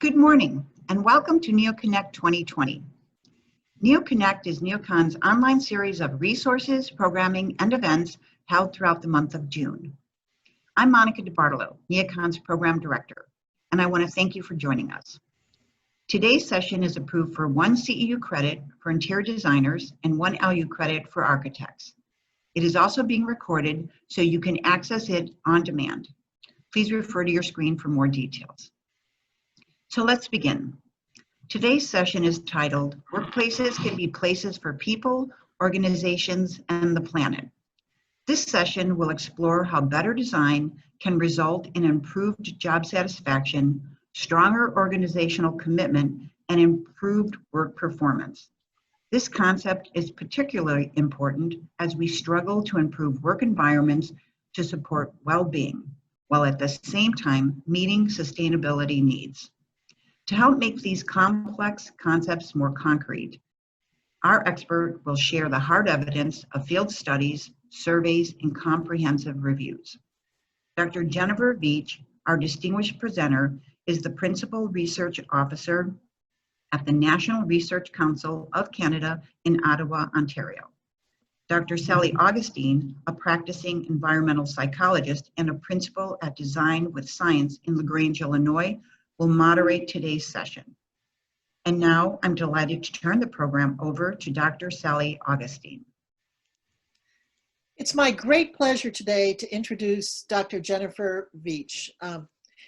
Good morning and welcome to NeoConnect 2020. NeoConnect is NeoCon's online series of resources, programming, and events held throughout the month of June. I'm Monica DiBartolo, NeoCon's Program Director, and I want to thank you for joining us. Today's session is approved for 1 CEU credit for interior designers and 1 LU credit for architects. It is also being recorded so you can access it on demand. Please refer to your screen for more details. So let's begin. Today's session is titled, Workplaces Can Be Places for People, Organizations, and the Planet. This session will explore how better design can result in improved job satisfaction, stronger organizational commitment, and improved work performance. This concept is particularly important as we struggle to improve work environments to support well-being, while at the same time meeting sustainability needs. To help make these complex concepts more concrete, our expert will share the hard evidence of field studies, surveys, and comprehensive reviews. Dr. Jennifer Beech, our distinguished presenter, is the Principal Research Officer at the National Research Council of Canada in Ottawa, Ontario. Dr. Sally Augustine, a practicing environmental psychologist and a principal at Design with Science in LaGrange, Illinois, will moderate today's session. And now I'm delighted to turn the program over to Dr. Sally Augustine. It's my great pleasure today to introduce Dr. Jennifer Beech.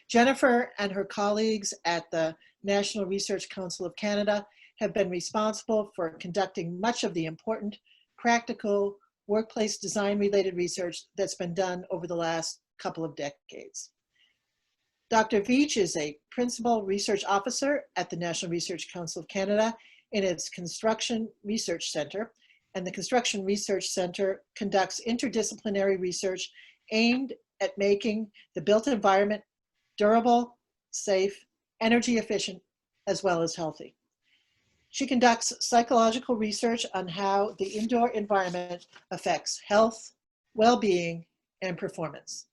Jennifer and her colleagues at the National Research Council of Canada have been responsible for conducting much of the important, practical, workplace design-related research that's been done over the last couple of decades. Dr. Beech is a Principal Research Officer at the National Research Council of Canada in its Construction Research Center, and the Construction Research Center conducts interdisciplinary research aimed at making the built environment durable, safe, energy efficient, as well as healthy. She conducts psychological research on how the indoor environment affects health, well-being, and performance.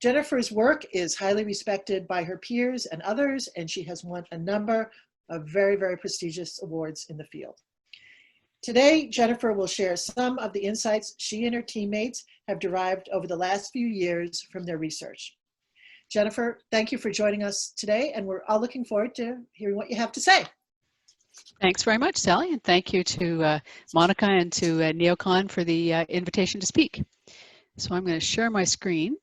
Jennifer's work is highly respected by her peers and others, and she has won a number of very, very prestigious awards in the field. Today, Jennifer will share some of the insights she and her teammates have derived over the last few years from their research. Jennifer, thank you for joining us today, and we're all looking forward to hearing what you have to say. Thanks very much, Sally, and thank you to Monica and to NeoCon for the invitation to speak. So I'm going to share my screen.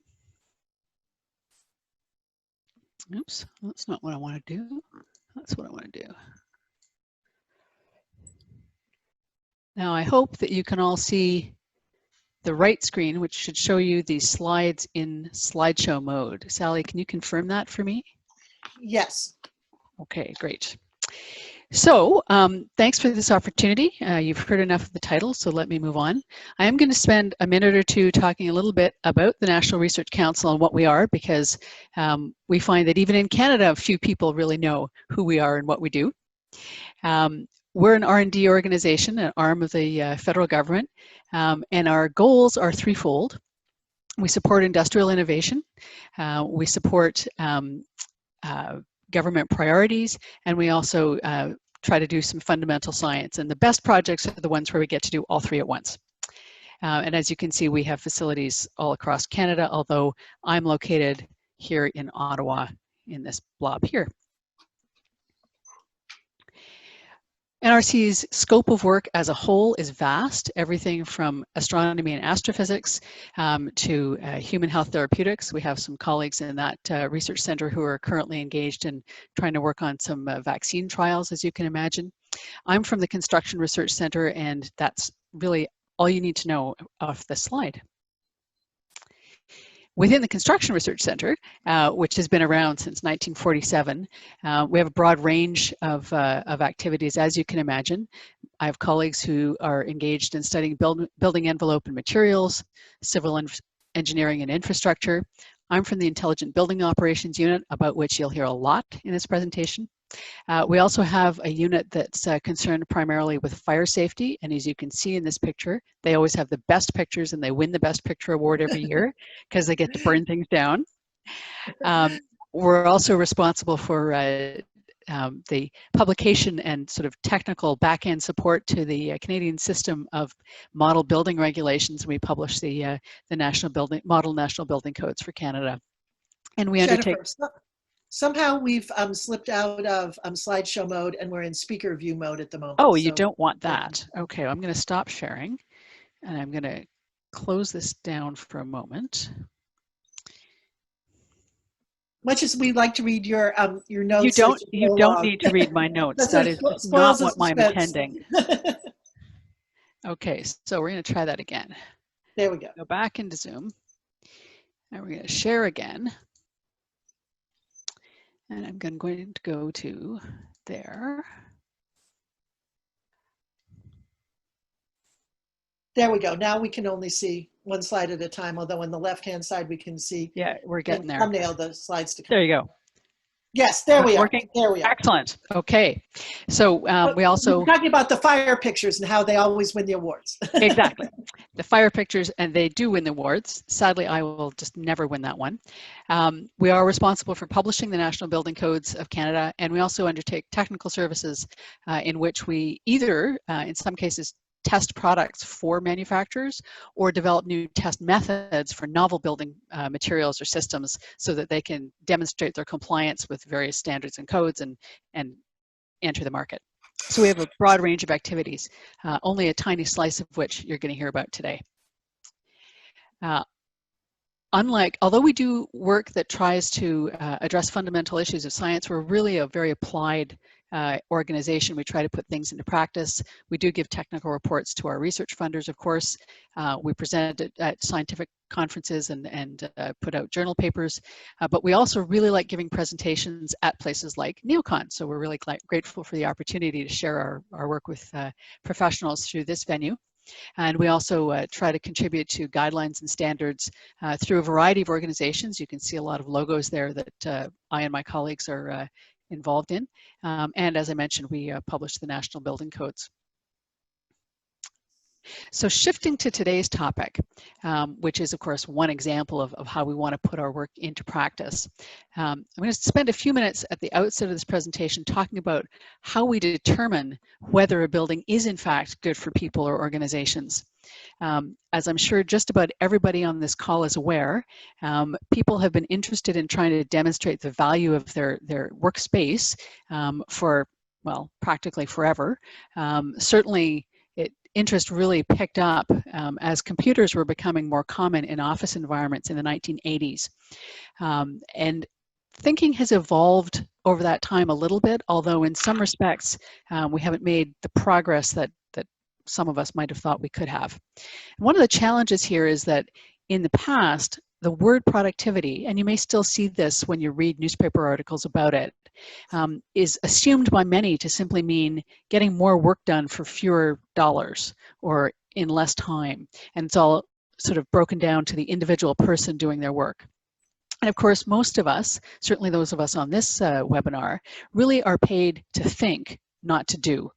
Oops, that's not what I want to do. That's what I want to do. Now I hope that you can all see the right screen, which should show you these slides in slideshow mode. Sally, can you confirm that for me? Yes. Okay, great. So thanks for this opportunity. You've heard enough of the title, so let me move on. I am going to spend a minute or two talking a little bit about the National Research Council and what we are, because we find that even in Canada, few people really know who we are and what we do. We're an R&D organization, an arm of the federal government, and our goals are threefold. We support industrial innovation, we support government priorities, and we also try to do some fundamental science. And the best projects are the ones where we get to do all three at once. And as you can see, we have facilities all across Canada, although I'm located here in Ottawa in this blob here. NRC's scope of work as a whole is vast, everything from astronomy and astrophysics to human health therapeutics. We have some colleagues in that research center who are currently engaged in trying to work on some vaccine trials, as you can imagine. I'm from the Construction Research Center, and that's really all you need to know off this slide. Within the Construction Research Center, which has been around since 1947, we have a broad range of activities, as you can imagine. I have colleagues who are engaged in studying building envelope and materials, civil engineering and infrastructure. I'm from the Intelligent Building Operations Unit, about which you'll hear a lot in this presentation. We also have a unit that's concerned primarily with fire safety, and as you can see in this picture, they always have the best pictures and they win the Best Picture Award every year because they get to burn things down. we're also responsible for the publication and sort of technical back-end support to the Canadian system of model building regulations. We publish the model national building codes for Canada, and we undertake. Jennifer, somehow we've slipped out of slideshow mode and we're in speaker view mode at the moment. Oh, you don't want that. Okay, I'm going to stop sharing, and I'm going to close this down for a moment. Much as we'd like to read your notes. You don't need to read my notes. That is not what I'm intending. Okay, so we're going to try that again. There we go. Go back into Zoom, and we're going to share again. And I'm going to go to there. There we go. Now we can only see one slide at a time, although on the left-hand side we can see. Yeah, we're getting there. Thumbnail the slides to come. There you go. Yes, there we are. Working? There we are. Excellent. Okay. So we also we're talking about the fire pictures and how they always win the awards. Exactly. The fire pictures, and they do win the awards. Sadly, I will just never win that one. We are responsible for publishing the National Building Codes of Canada, and we also undertake technical services in which we either, in some cases, test products for manufacturers or develop new test methods for novel building materials or systems so that they can demonstrate their compliance with various standards and codes and enter the market. So we have a broad range of activities, only a tiny slice of which you're going to hear about today. Although we do work that tries to address fundamental issues of science, we're really a very applied organization. We try to put things into practice. We do give technical reports to our research funders, of course. We present at scientific conferences and put out journal papers, but we also really like giving presentations at places like NeoCon. So we're really grateful for the opportunity to share our work with professionals through this venue. And we also try to contribute to guidelines and standards through a variety of organizations. You can see a lot of logos there that I and my colleagues are involved in. And as I mentioned, we publish the National Building Codes. So shifting to today's topic, which is of course one example of how we want to put our work into practice. I'm going to spend a few minutes at the outset of this presentation talking about how we determine whether a building is in fact good for people or organizations. As I'm sure just about everybody on this call is aware, people have been interested in trying to demonstrate the value of their workspace for, well, practically forever. Certainly, interest really picked up as computers were becoming more common in office environments in the 1980s. And thinking has evolved over that time a little bit, although in some respects we haven't made the progress that some of us might have thought we could have. And one of the challenges here is that in the past, the word productivity, and you may still see this when you read newspaper articles about it, is assumed by many to simply mean getting more work done for fewer dollars or in less time. And it's all sort of broken down to the individual person doing their work. And of course, most of us, certainly those of us on this webinar, really are paid to think, not to do.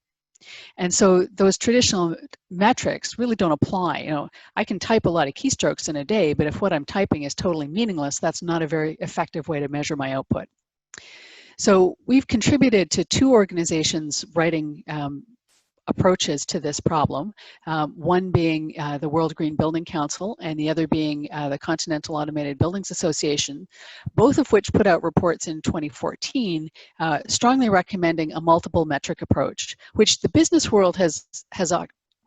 And so those traditional metrics really don't apply. You know, I can type a lot of keystrokes in a day, but if what I'm typing is totally meaningless, that's not a very effective way to measure my output. So we've contributed to two organizations writing approaches to this problem, one being the World Green Building Council and the other being the Continental Automated Buildings Association, both of which put out reports in 2014 strongly recommending a multiple metric approach, which the business world has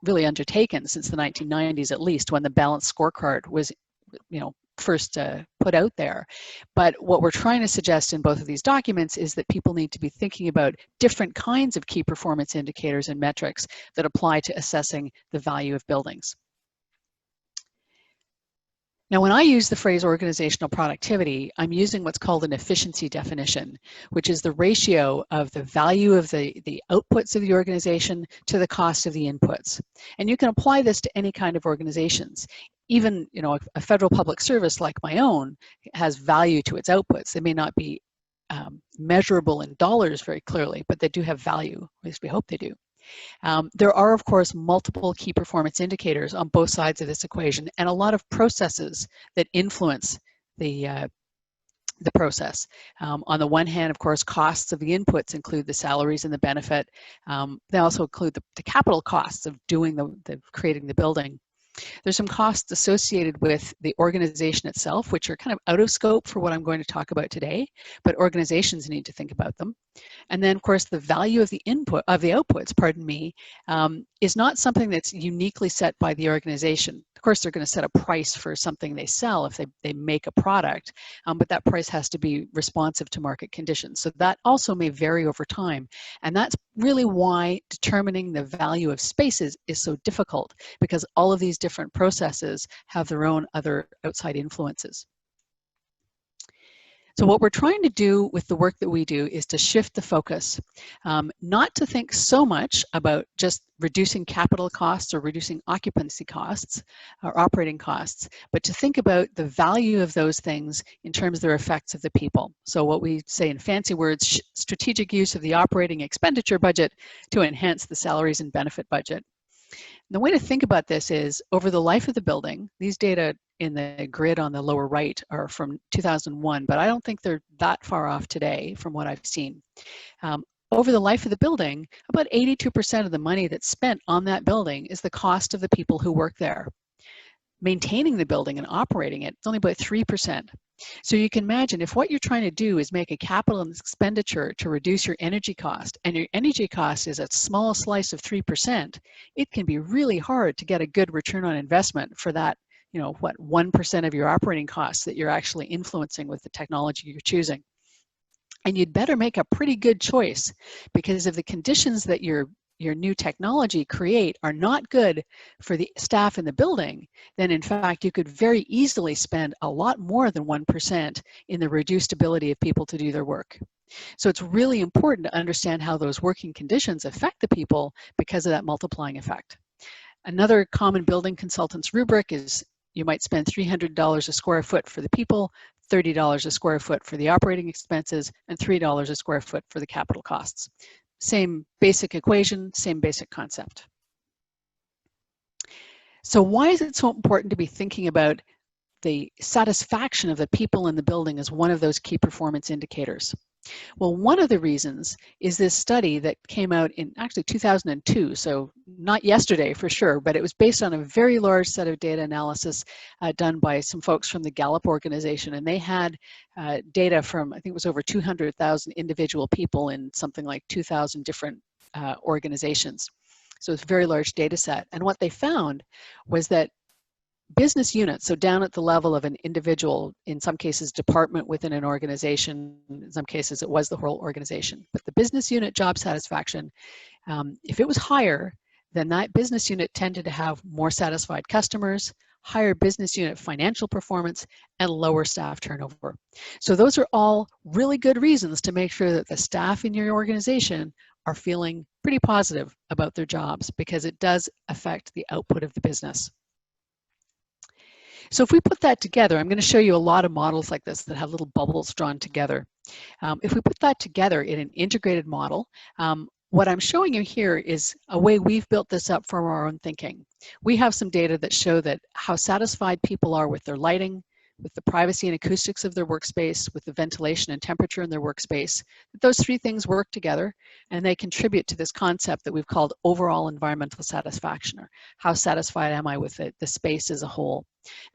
really undertaken since the 1990s at least, when the balanced scorecard was, you know, first put out there. But what we're trying to suggest in both of these documents is that people need to be thinking about different kinds of key performance indicators and metrics that apply to assessing the value of buildings. Now, when I use the phrase organizational productivity, I'm using what's called an efficiency definition, which is the ratio of the value of the outputs of the organization to the cost of the inputs. And you can apply this to any kind of organizations. Even, you know, a federal public service like my own has value to its outputs. They may not be measurable in dollars very clearly, but they do have value, at least we hope they do. There are, of course, multiple key performance indicators on both sides of this equation, and a lot of processes that influence the the process. On the one hand, of course, costs of the inputs include the salaries and the benefit. They also include the capital costs of doing creating the building. There's some costs associated with the organization itself, which are kind of out of scope for what I'm going to talk about today, but organizations need to think about them. And then, of course, the value of the outputs, pardon me, is not something that's uniquely set by the organization. Of course, they're going to set a price for something they sell if they make a product, but that price has to be responsive to market conditions. So that also may vary over time. And that's really why determining the value of spaces is so difficult, because all of these different processes have their own other outside influences. So what we're trying to do with the work that we do is to shift the focus, not to think so much about just reducing capital costs or reducing occupancy costs or operating costs, but to think about the value of those things in terms of their effects of the people. So what we say in fancy words, strategic use of the operating expenditure budget to enhance the salaries and benefit budget. And the way to think about this is over the life of the building, these data in the grid on the lower right are from 2001, but I don't think they're that far off today from what I've seen. Over the life of the building, about 82% of the money that's spent on that building is the cost of the people who work there. Maintaining the building and operating it, it's only about 3%. So you can imagine if what you're trying to do is make a capital expenditure to reduce your energy cost, and your energy cost is a small slice of 3%, it can be really hard to get a good return on investment for that, 1% of your operating costs that you're actually influencing with the technology you're choosing. And you'd better make a pretty good choice, because if the conditions that your new technology create are not good for the staff in the building, then in fact you could very easily spend a lot more than 1% in the reduced ability of people to do their work. So it's really important to understand how those working conditions affect the people because of that multiplying effect. Another common building consultant's rubric is you might spend $300 a square foot for the people, $30 a square foot for the operating expenses, and $3 a square foot for the capital costs. Same basic equation, same basic concept. So why is it so important to be thinking about the satisfaction of the people in the building as one of those key performance indicators? Well, one of the reasons is this study that came out in actually 2002, so not yesterday for sure, but it was based on a very large set of data analysis done by some folks from the Gallup organization, and they had data from, I think it was over 200,000 individual people in something like 2,000 different organizations. So it's a very large data set, and what they found was that business units, so down at the level of an individual, in some cases department within an organization, in some cases it was the whole organization, but the business unit job satisfaction, if it was higher, then that business unit tended to have more satisfied customers, higher business unit financial performance, and lower staff turnover. So those are all really good reasons to make sure that the staff in your organization are feeling pretty positive about their jobs, because it does affect the output of the business. So if we put that together, I'm going to show you a lot of models like this that have little bubbles drawn together. If we put that together in an integrated model, what I'm showing you here is a way we've built this up from our own thinking. We have some data that show that how satisfied people are with their lighting, with the privacy and acoustics of their workspace, with the ventilation and temperature in their workspace, that those three things work together and they contribute to this concept that we've called overall environmental satisfaction, or how satisfied am I with the space as a whole.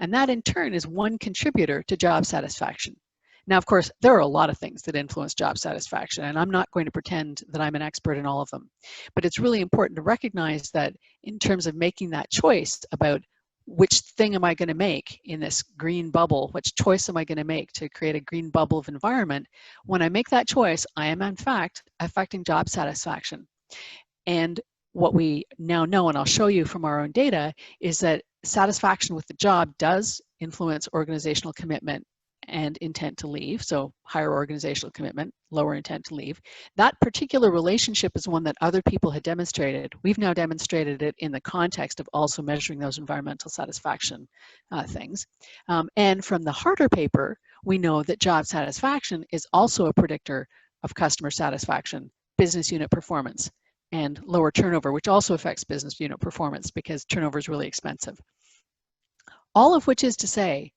And that in turn is one contributor to job satisfaction. Now, of course, there are a lot of things that influence job satisfaction, and I'm not going to pretend that I'm an expert in all of them. But it's really important to recognize that in terms of making that choice about which thing am I going to make in this green bubble, which choice am I going to make to create a green bubble of environment, when I make that choice, I am in fact affecting job satisfaction. And what we now know, and I'll show you from our own data, is that satisfaction with the job does influence organizational commitment and intent to leave. So higher organizational commitment, lower intent to leave. That particular relationship is one that other people had demonstrated. We've now demonstrated it in the context of also measuring those environmental satisfaction things. And from the Harder paper, we know that job satisfaction is also a predictor of customer satisfaction, business unit performance, and lower turnover, which also affects business unit performance because turnover is really expensive. All of which is to say,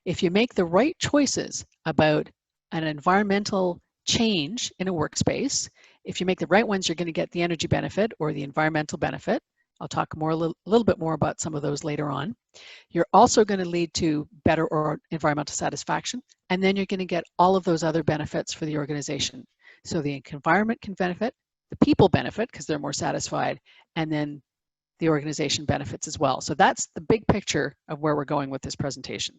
if you make the right choices about an environmental change in a workspace. If you make the right ones, you're going to get the energy benefit or the environmental benefit. I'll talk a little bit more about some of those later on. You're also going to lead to better environmental satisfaction, and then you're going to get all of those other benefits for the organization. So the environment can benefit, the people benefit because they're more satisfied, and then the organization benefits as well. So that's the big picture of where we're going with this presentation.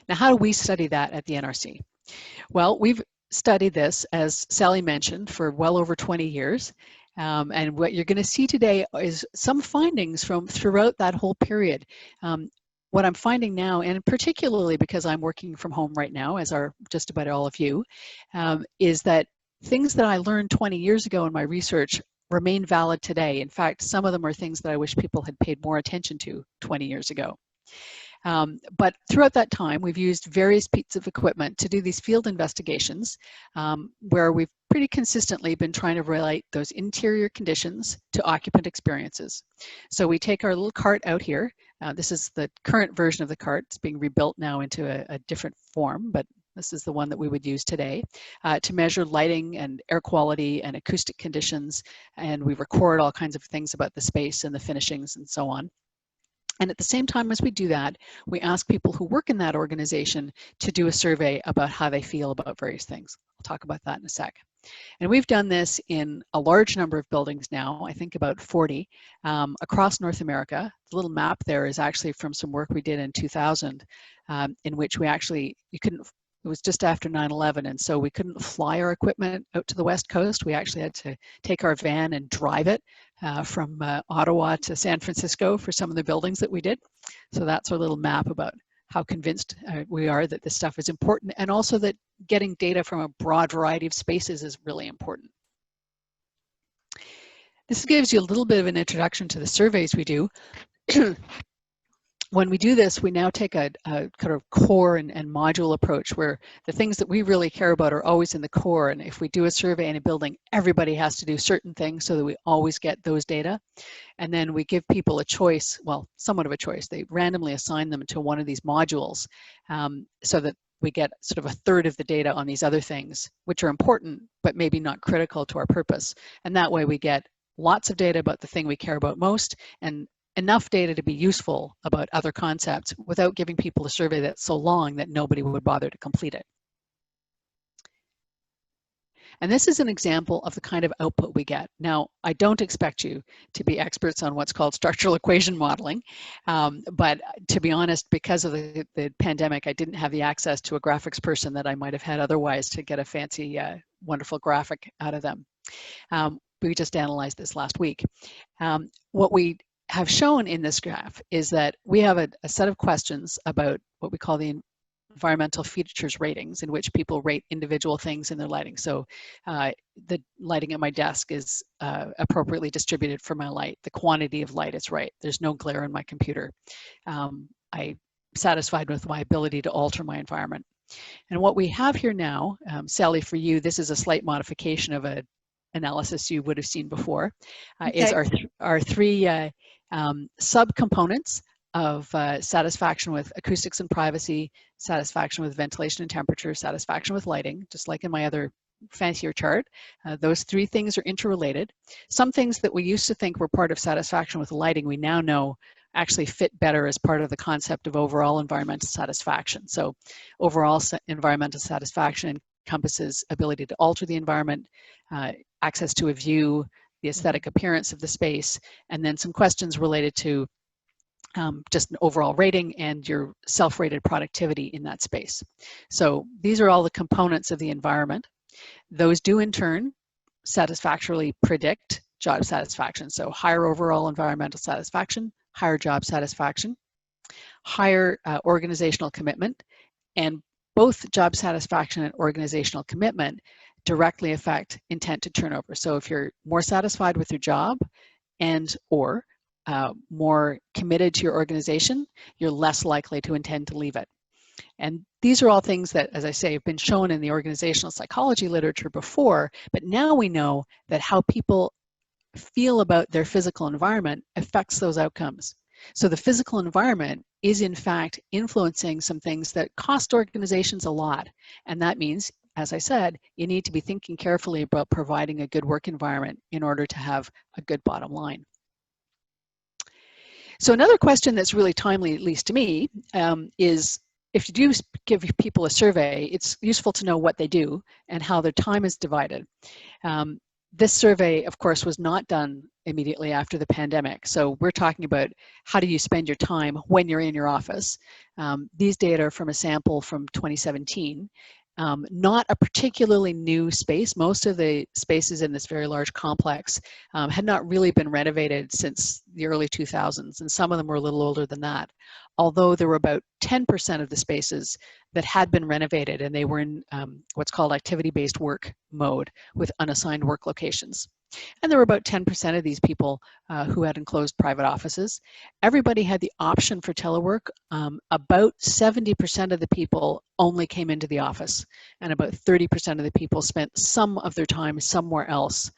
Now, how do we study that at the NRC? Well, we've studied this, as Sally mentioned, for well over 20 years. And what you're going to see today is some findings from throughout that whole period. What I'm finding now, and particularly because I'm working from home right now, as are just about all of you, is that things that I learned 20 years ago in my research remain valid today. In fact, some of them are things that I wish people had paid more attention to 20 years ago. But throughout that time, we've used various pieces of equipment to do these field investigations where we've pretty consistently been trying to relate those interior conditions to occupant experiences. So we take our little cart out here. This is the current version of the cart. It's being rebuilt now into a different form, but this is the one that we would use today to measure lighting and air quality and acoustic conditions. And we record all kinds of things about the space and the finishings and so on. And at the same time as we do that, we ask people who work in that organization to do a survey about how they feel about various things. I'll talk about that in a sec. And we've done this in a large number of buildings now, I think about 40, across North America. The little map there is actually from some work we did in 2000, in which we actually, it was just after 9/11, and so we couldn't fly our equipment out to the West Coast. We actually had to take our van and drive it from Ottawa to San Francisco for some of the buildings that we did. So that's our little map about how convinced we are that this stuff is important, and also that getting data from a broad variety of spaces is really important. This gives you a little bit of an introduction to the surveys we do. When we do this, we now take a kind of core and module approach where the things that we really care about are always in the core. And if we do a survey in a building, everybody has to do certain things so that we always get those data. And then we give people a choice, well, somewhat of a choice. They randomly assign them to one of these modules so that we get sort of a third of the data on these other things, which are important, but maybe not critical to our purpose. And that way we get lots of data about the thing we care about most, and enough data to be useful about other concepts without giving people a survey that's so long that nobody would bother to complete it. And this is an example of the kind of output we get. Now, I don't expect you to be experts on what's called structural equation modeling, but to be honest, because of the pandemic, I didn't have the access to a graphics person that I might have had otherwise to get a fancy, wonderful graphic out of them. We just analyzed this last week. What we have shown in this graph is that we have a set of questions about what we call the environmental features ratings, in which people rate individual things in their lighting. So the lighting at my desk is appropriately distributed for my light. The quantity of light is right. There's no glare in my computer. I'm satisfied with my ability to alter my environment. And what we have here now, Sally, for you, this is a slight modification of an analysis you would have seen before, okay, is our three subcomponents of satisfaction with acoustics and privacy, satisfaction with ventilation and temperature, satisfaction with lighting, just like in my other fancier chart. Those three things are interrelated. Some things that we used to think were part of satisfaction with lighting, we now know actually fit better as part of the concept of overall environmental satisfaction. So overall environmental satisfaction encompasses ability to alter the environment, access to a view, the aesthetic appearance of the space, and then some questions related to just an overall rating and your self-rated productivity in that space. So these are all the components of the environment. Those do in turn satisfactorily predict job satisfaction. So higher overall environmental satisfaction, higher job satisfaction, higher organizational commitment, and both job satisfaction and organizational commitment directly affect intent to turnover. So if you're more satisfied with your job and or more committed to your organization, you're less likely to intend to leave it. And these are all things that, as I say, have been shown in the organizational psychology literature before, but now we know that how people feel about their physical environment affects those outcomes. So the physical environment is in fact influencing some things that cost organizations a lot. And that means, as I said, you need to be thinking carefully about providing a good work environment in order to have a good bottom line. So another question that's really timely, at least to me, is if you do give people a survey, it's useful to know what they do and how their time is divided. This survey, of course, was not done immediately after the pandemic. So we're talking about how do you spend your time when you're in your office. These data are from a sample from 2017. Not a particularly new space. Most of the spaces in this very large complex had not really been renovated since the early 2000s, and some of them were a little older than that. Although there were about 10% of the spaces that had been renovated, and they were in what's called activity-based work mode with unassigned work locations. And there were about 10% of these people who had enclosed private offices. Everybody had the option for telework. About 70% of the people only came into the office, and about 30% of the people spent some of their time somewhere else,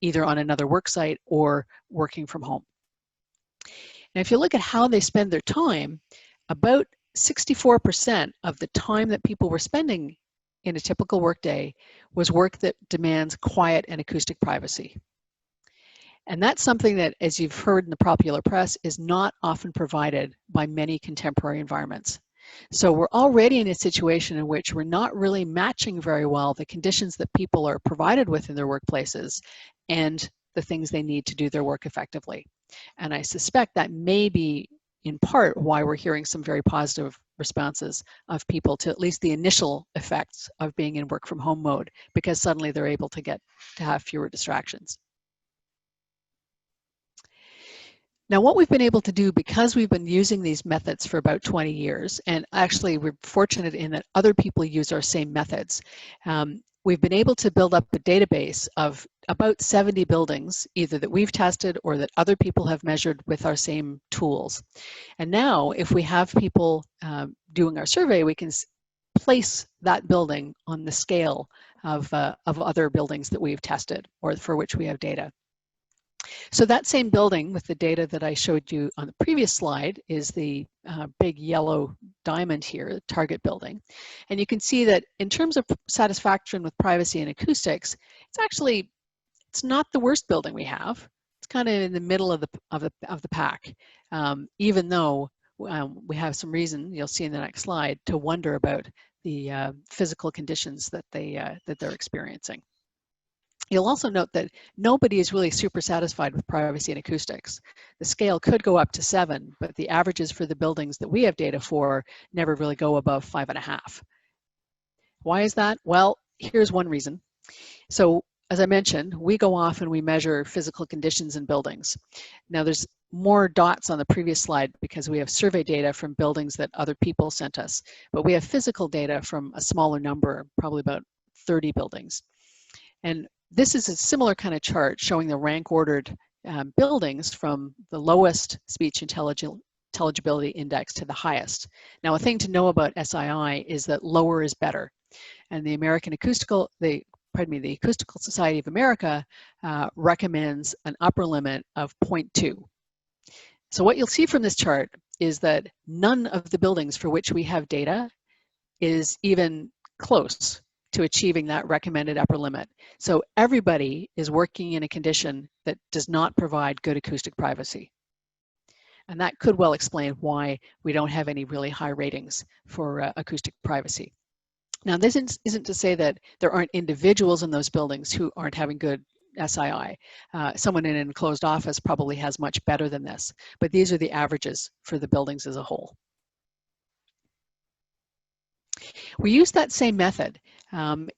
either on another work site or working from home. And if you look at how they spend their time, about 64% of the time that people were spending in a typical workday was work that demands quiet and acoustic privacy. And that's something that, as you've heard in the popular press, is not often provided by many contemporary environments. So we're already in a situation in which we're not really matching very well the conditions that people are provided with in their workplaces and the things they need to do their work effectively. And I suspect that may be in part why we're hearing some very positive responses of people to at least the initial effects of being in work from home mode, because suddenly they're able to have fewer distractions. Now, what we've been able to do, because we've been using these methods for about 20 years, and actually we're fortunate in that other people use our same methods, we've been able to build up a database of about 70 buildings, either that we've tested or that other people have measured with our same tools. And now, if we have people doing our survey, we can place that building on the scale of other buildings that we've tested or for which we have data. So that same building with the data that I showed you on the previous slide is the big yellow diamond here, the target building. And you can see that in terms of satisfaction with privacy and acoustics, it's not the worst building we have. It's kind of in the middle of the pack, even though we have some reason, you'll see in the next slide, to wonder about the physical conditions that they're experiencing. You'll also note that nobody is really super satisfied with privacy and acoustics. The scale could go up to 7, but the averages for the buildings that we have data for never really go above 5.5. Why is that? Well, here's one reason. So, as I mentioned, we go off and we measure physical conditions in buildings. Now, there's more dots on the previous slide because we have survey data from buildings that other people sent us, but we have physical data from a smaller number, probably about 30 buildings. And this is a similar kind of chart showing the rank ordered buildings from the lowest speech intelligibility index to the highest. Now, a thing to know about SII is that lower is better. And the Acoustical Society of America recommends an upper limit of 0.2. So what you'll see from this chart is that none of the buildings for which we have data is even close to achieving that recommended upper limit. So everybody is working in a condition that does not provide good acoustic privacy. And that could well explain why we don't have any really high ratings for acoustic privacy. Now, this isn't to say that there aren't individuals in those buildings who aren't having good SII. Someone in an enclosed office probably has much better than this, but these are the averages for the buildings as a whole. We used that same method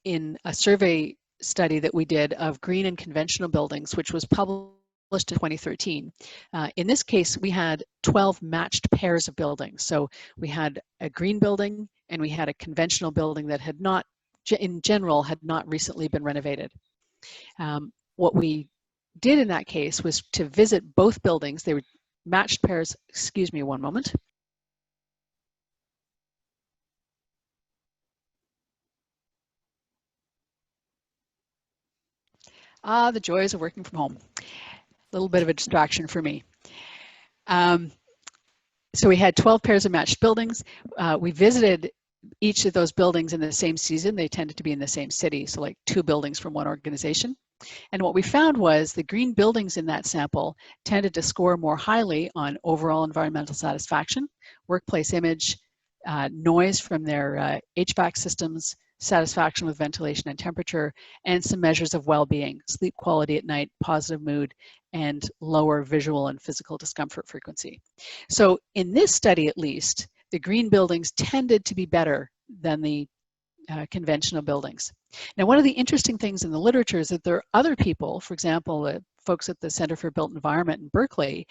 in a survey study that we did of green and conventional buildings, which was published in 2013. In this case, we had 12 matched pairs of buildings. So we had a green building and we had a conventional building that had not, in general, had not recently been renovated. What we did in that case was to visit both buildings. They were matched pairs. Excuse me one moment. The joys of working from home. A little bit of a distraction for me. So we had 12 pairs of matched buildings. We visited each of those buildings in the same season. They tended to be in the same city, so like 2 buildings from one organization. And what we found was the green buildings in that sample tended to score more highly on overall environmental satisfaction, workplace image, noise from their HVAC systems, satisfaction with ventilation and temperature, and some measures of well-being, sleep quality at night, positive mood, and lower visual and physical discomfort frequency. So in this study, at least, the green buildings tended to be better than the conventional buildings. Now, one of the interesting things in the literature is that there are other people, for example, folks at the Center for Built Environment in Berkeley,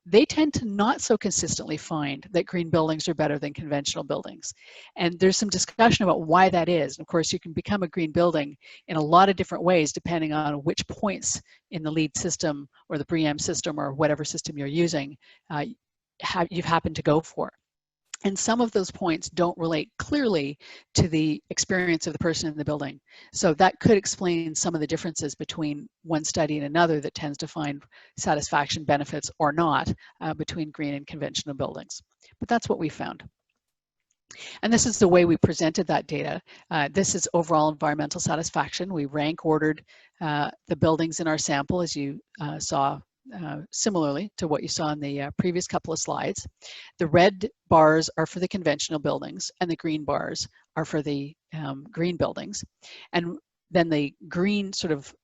they tend to not so consistently find that green buildings are better than conventional buildings. And there's some discussion about why that is. And of course, you can become a green building in a lot of different ways, depending on which points in the LEED system or the BREEAM system or whatever system you're using you've happened to go for. And some of those points don't relate clearly to the experience of the person in the building. So that could explain some of the differences between one study and another that tends to find satisfaction benefits or not between green and conventional buildings. But that's what we found. And this is the way we presented that data. This is overall environmental satisfaction. We rank ordered the buildings in our sample, as you saw similarly to what you saw in the previous couple of slides. The red bars are for the conventional buildings and the green bars are for the green buildings. And then the green sort of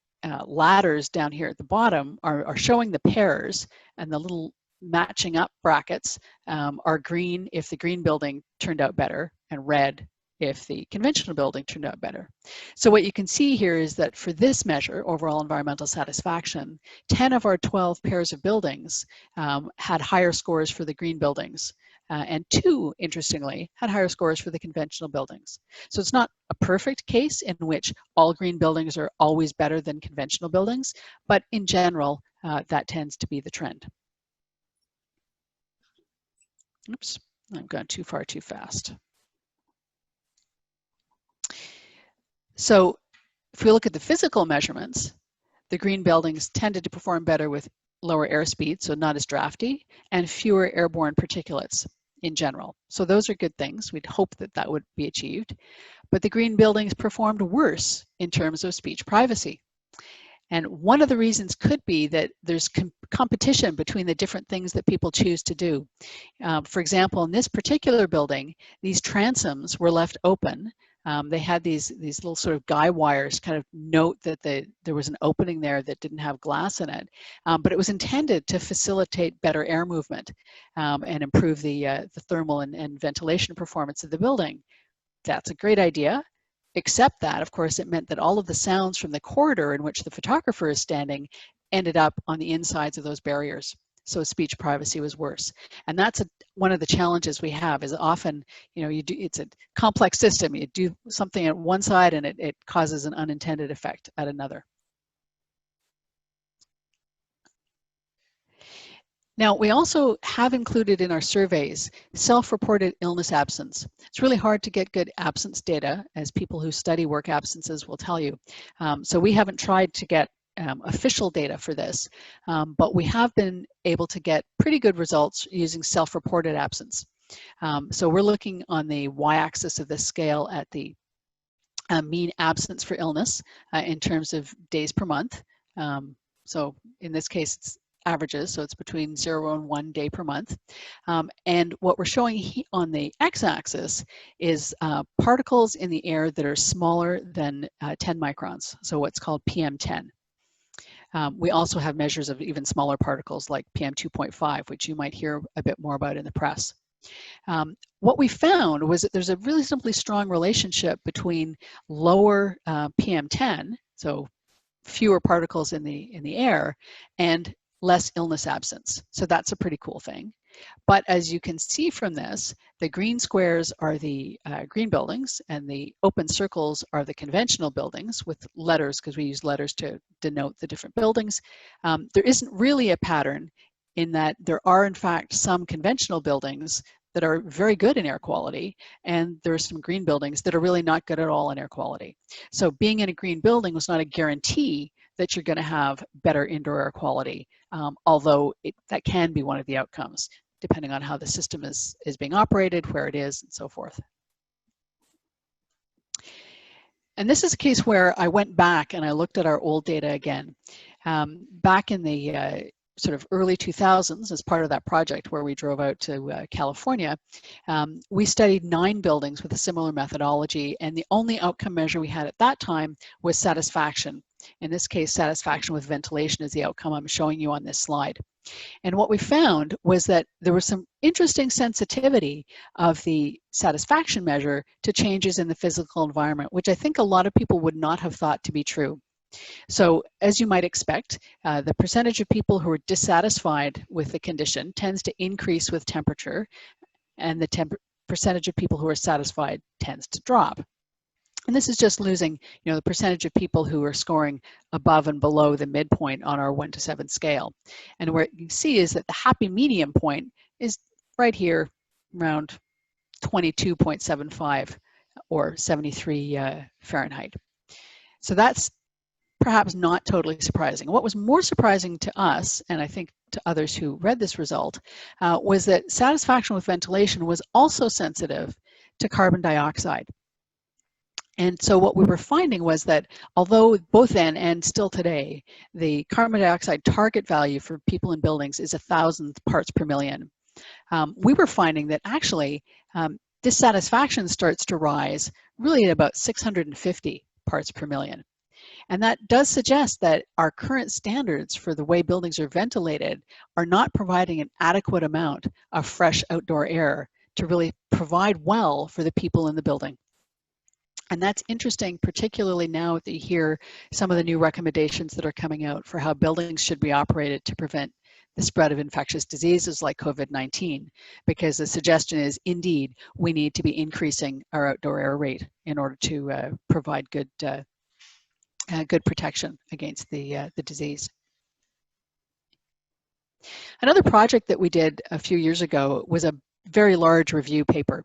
ladders down here at the bottom are showing the pairs, and the little matching up brackets are green if the green building turned out better and red if the conventional building turned out better. So what you can see here is that for this measure, overall environmental satisfaction, 10 of our 12 pairs of buildings had higher scores for the green buildings, and 2, interestingly, had higher scores for the conventional buildings. So it's not a perfect case in which all green buildings are always better than conventional buildings, but in general, that tends to be the trend. Oops, I've gone too far too fast. So if we look at the physical measurements, the green buildings tended to perform better with lower airspeed, so not as drafty, and fewer airborne particulates in general. So those are good things. We'd hope that that would be achieved. But the green buildings performed worse in terms of speech privacy. And one of the reasons could be that there's competition between the different things that people choose to do. For example, in this particular building, these transoms were left open. They had these little sort of guy wires kind of note that there was an opening there that didn't have glass in it, but it was intended to facilitate better air movement and improve the thermal and ventilation performance of the building. That's a great idea, except that, of course, it meant that all of the sounds from the corridor in which the photographer is standing ended up on the insides of those barriers. So speech privacy was worse. And that's one of the challenges we have is often, it's a complex system. You do something at one side and it causes an unintended effect at another. Now, we also have included in our surveys self-reported illness absence. It's really hard to get good absence data, as people who study work absences will tell you. So we haven't tried to get official data for this, but we have been able to get pretty good results using self-reported absence. So we're looking on the y-axis of this scale at the mean absence for illness in terms of days per month. So in this case, it's averages, so it's between 0 and 1 day per month. And what we're showing on the x-axis is particles in the air that are smaller than 10 microns, so what's called PM10. We also have measures of even smaller particles like PM2.5, which you might hear a bit more about in the press. What we found was that there's a really simply strong relationship between lower PM10, so fewer particles in the air, and less illness absence. So that's a pretty cool thing. But as you can see from this, the green squares are the green buildings and the open circles are the conventional buildings with letters, because we use letters to denote the different buildings. There isn't really a pattern in that there are in fact some conventional buildings that are very good in air quality, and there are some green buildings that are really not good at all in air quality. So being in a green building was not a guarantee that you're going to have better indoor air quality, although that can be one of the outcomes, depending on how the system is being operated, where it is, and so forth. And this is a case where I went back and I looked at our old data again. Back in the sort of early 2000s, as part of that project where we drove out to California, we studied 9 buildings with a similar methodology, and the only outcome measure we had at that time was satisfaction. In this case, satisfaction with ventilation is the outcome I'm showing you on this slide. And what we found was that there was some interesting sensitivity of the satisfaction measure to changes in the physical environment, which I think a lot of people would not have thought to be true. So as you might expect, the percentage of people who are dissatisfied with the condition tends to increase with temperature, and the percentage of people who are satisfied tends to drop. And this is just losing, the percentage of people who are scoring above and below the midpoint on our 1 to 7 scale. And what you see is that the happy medium point is right here around 22.75 or 73 Fahrenheit. So that's perhaps not totally surprising. What was more surprising to us, and I think to others who read this result, was that satisfaction with ventilation was also sensitive to carbon dioxide. And so what we were finding was that although both then and still today, the carbon dioxide target value for people in buildings is 1,000 parts per million, we were finding that actually dissatisfaction starts to rise really at about 650 parts per million. And that does suggest that our current standards for the way buildings are ventilated are not providing an adequate amount of fresh outdoor air to really provide well for the people in the building. And that's interesting, particularly now that you hear some of the new recommendations that are coming out for how buildings should be operated to prevent the spread of infectious diseases like COVID-19, because the suggestion is, indeed, we need to be increasing our outdoor air rate in order to provide good protection against the disease. Another project that we did a few years ago was a very large review paper.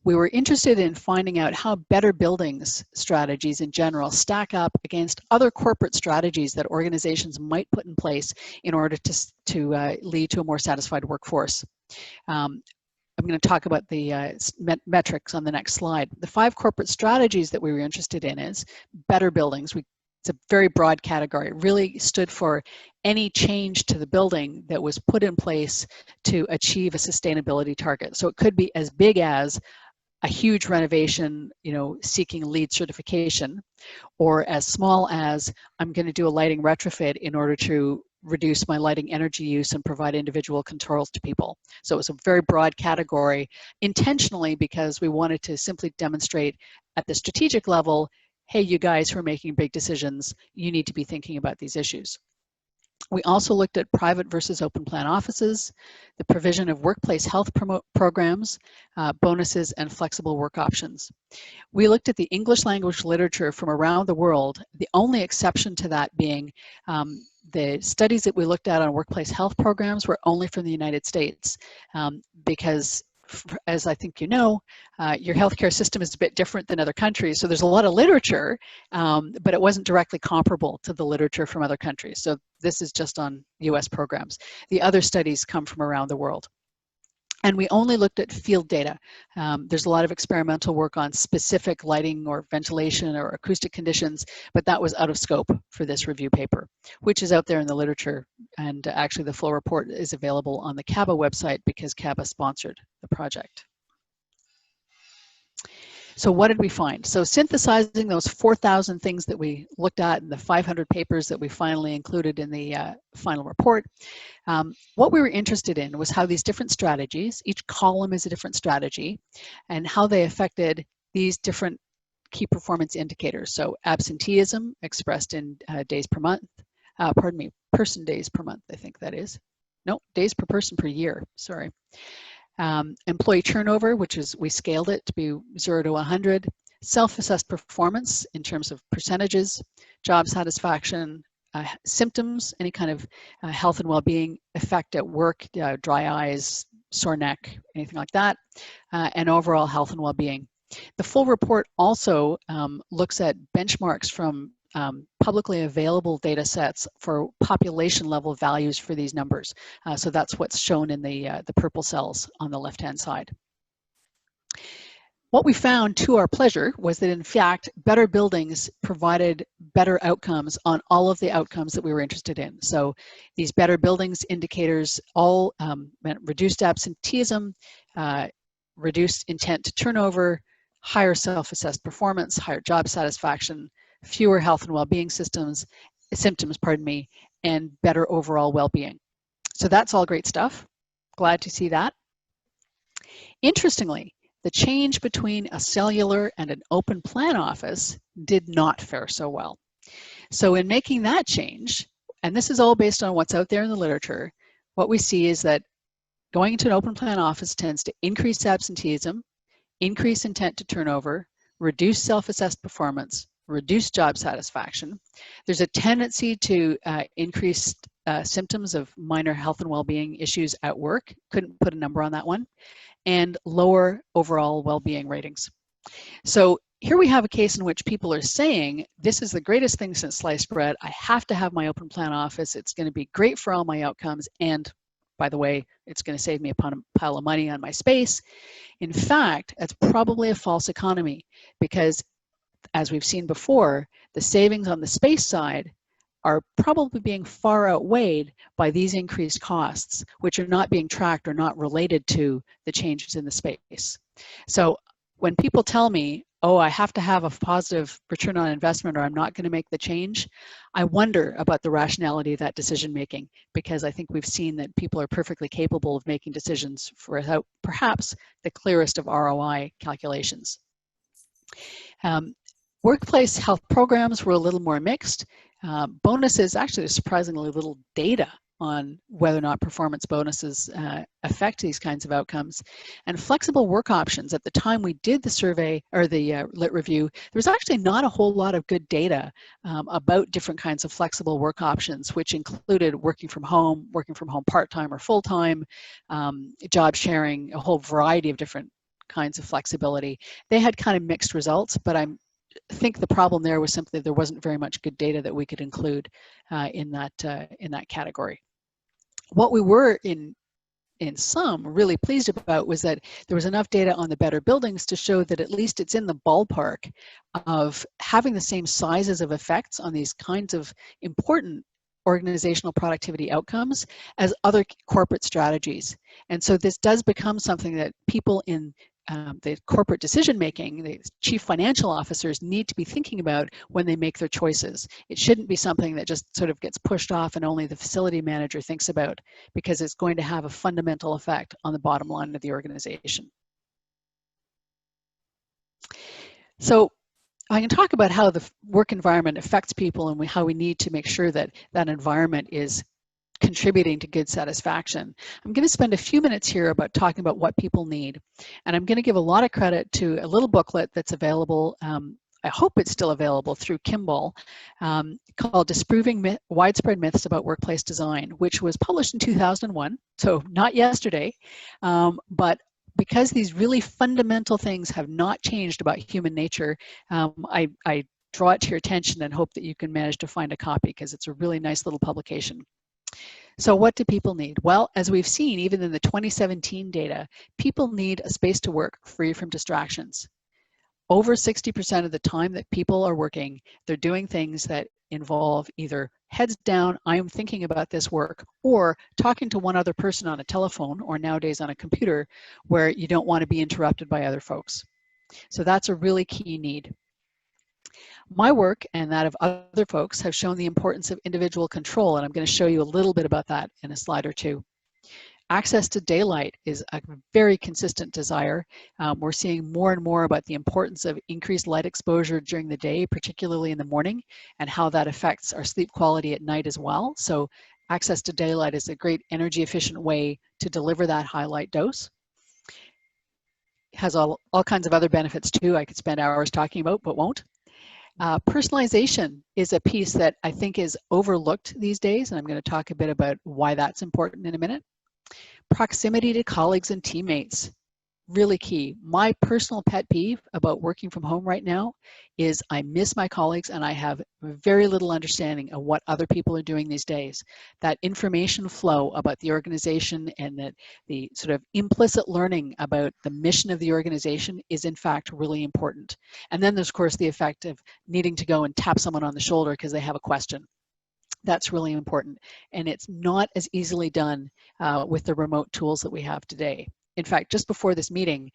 We were interested in finding out how better buildings strategies in general stack up against other corporate strategies that organizations might put in place in order to lead to a more satisfied workforce. I'm going to talk about the metrics on the next slide. The 5 corporate strategies that we were interested in is better buildings. It's a very broad category. It really stood for any change to the building that was put in place to achieve a sustainability target. So it could be as big as a huge renovation, seeking LEED certification, or as small as I'm going to do a lighting retrofit in order to reduce my lighting energy use and provide individual controls to people. So it was a very broad category, intentionally, because we wanted to simply demonstrate at the strategic level, hey, you guys who are making big decisions, you need to be thinking about these issues. We also looked at private versus open plan offices, the provision of workplace health programs, bonuses, and flexible work options. We looked at the English language literature from around the world, the only exception to that being the studies that we looked at on workplace health programs were only from the United States, because as I think you know, your healthcare system is a bit different than other countries. So there's a lot of literature, but it wasn't directly comparable to the literature from other countries. So this is just on US programs. The other studies come from around the world. And we only looked at field data. There's a lot of experimental work on specific lighting or ventilation or acoustic conditions, but that was out of scope for this review paper, which is out there in the literature. And actually the full report is available on the CABA website because CABA sponsored the project. So what did we find? So synthesizing those 4,000 things that we looked at in the 500 papers that we finally included in the final report, what we were interested in was how these different strategies, each column is a different strategy, and how they affected these different key performance indicators. So absenteeism expressed in days per month, person days per month, I think that is. No, days per person per year, sorry. Employee turnover, which is, we scaled it to be 0 to 100, self-assessed performance in terms of percentages, job satisfaction, symptoms, any kind of health and well-being effect at work, dry eyes, sore neck, anything like that, and overall health and well-being. The full report also looks at benchmarks from publicly available data sets for population level values for these numbers. So that's what's shown in the purple cells on the left-hand side. What we found to our pleasure was that in fact, better buildings provided better outcomes on all of the outcomes that we were interested in. So these better buildings indicators all meant reduced absenteeism, reduced intent to turnover, higher self-assessed performance, higher job satisfaction, fewer health and well-being symptoms, and better overall well-being. So that's all great stuff. Glad to see that. Interestingly, the change between a cellular and an open plan office did not fare so well. So in making that change, and this is all based on what's out there in the literature, what we see is that going into an open plan office tends to increase absenteeism, increase intent to turnover, reduce self-assessed performance, reduce job satisfaction. There's a tendency to increase symptoms of minor health and well-being issues at work. Couldn't put a number on that one. And lower overall well-being ratings. So here we have a case in which people are saying, this is the greatest thing since sliced bread. I have to have my open plan office. It's going to be great for all my outcomes. And by the way, it's going to save me a pile of money on my space. In fact, that's probably a false economy because as we've seen before, the savings on the space side are probably being far outweighed by these increased costs, which are not being tracked or not related to the changes in the space. So when people tell me, oh, I have to have a positive return on investment or I'm not going to make the change, I wonder about the rationality of that decision making, because I think we've seen that people are perfectly capable of making decisions without perhaps the clearest of ROI calculations. Workplace health programs were a little more mixed. Bonuses, actually there's surprisingly little data on whether or not performance bonuses affect these kinds of outcomes. And flexible work options, at the time we did the survey or the lit review, there was actually not a whole lot of good data about different kinds of flexible work options, which included working from home part-time or full-time, job sharing, a whole variety of different kinds of flexibility. They had kind of mixed results, but I think the problem there was simply there wasn't very much good data that we could include in that category. What we were in sum really pleased about was that there was enough data on the better buildings to show that at least it's in the ballpark of having the same sizes of effects on these kinds of important organizational productivity outcomes as other corporate strategies. And so this does become something that people in the corporate decision-making, the chief financial officers need to be thinking about when they make their choices. It shouldn't be something that just sort of gets pushed off and only the facility manager thinks about, because it's going to have a fundamental effect on the bottom line of the organization. So I can talk about how the work environment affects people and how we need to make sure that that environment is contributing to good satisfaction. I'm going to spend a few minutes here about talking about what people need. And I'm going to give a lot of credit to a little booklet that's available, I hope it's still available through Kimball, called Disproving Widespread Myths About Workplace Design, which was published in 2001, so not yesterday, but because these really fundamental things have not changed about human nature, I draw it to your attention and hope that you can manage to find a copy, because it's a really nice little publication. So what do people need? Well, as we've seen, even in the 2017 data, people need a space to work free from distractions. Over 60% of the time that people are working, they're doing things that involve either heads down, I am thinking about this work, or talking to one other person on a telephone, or nowadays on a computer, where you don't want to be interrupted by other folks. So that's a really key need. My work and that of other folks have shown the importance of individual control, and I'm going to show you a little bit about that in a slide or two. Access to daylight is a very consistent desire. We're seeing more and more about the importance of increased light exposure during the day, particularly in the morning, and how that affects our sleep quality at night as well. So access to daylight is a great energy efficient way to deliver that high light dose. It has all kinds of other benefits too, I could spend hours talking about, but won't. Personalization is a piece that I think is overlooked these days, and I'm going to talk a bit about why that's important in a minute. Proximity to colleagues and teammates. really key. My personal pet peeve about working from home right now is I miss my colleagues and I have very little understanding of what other people are doing these days. That information flow about the organization and that the sort of implicit learning about the mission of the organization is in fact really important. And then there's of course the effect of needing to go and tap someone on the shoulder because they have a question. That's really important. And it's not as easily done with the remote tools that we have today. In fact, just before this meeting,